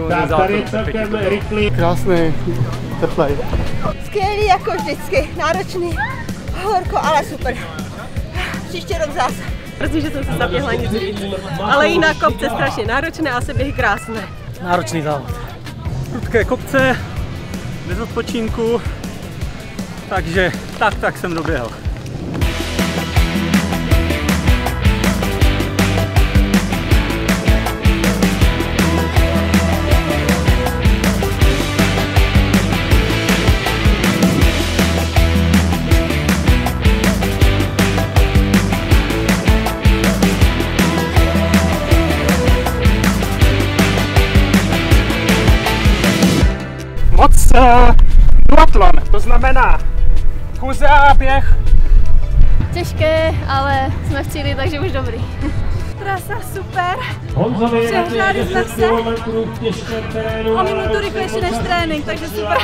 Tak tady celkem rychlý. Krásný, teplej. Skvělý jako vždycky, náročný, horko, ale super. Příště rok zase. Mrzí, že jsem se zaběhla nic víc, ale jinak kopce strašně náročné a seběhy krásné. Náročný závod. Prudké kopce, bez odpočinku, takže tak jsem doběhl. Moc duatlon, to znamená chůze a běh. Těžké, ale jsme v cíli, takže už dobrý. Trasa super, Přehráli jsme se o minutu rychlejší než trénink, takže super.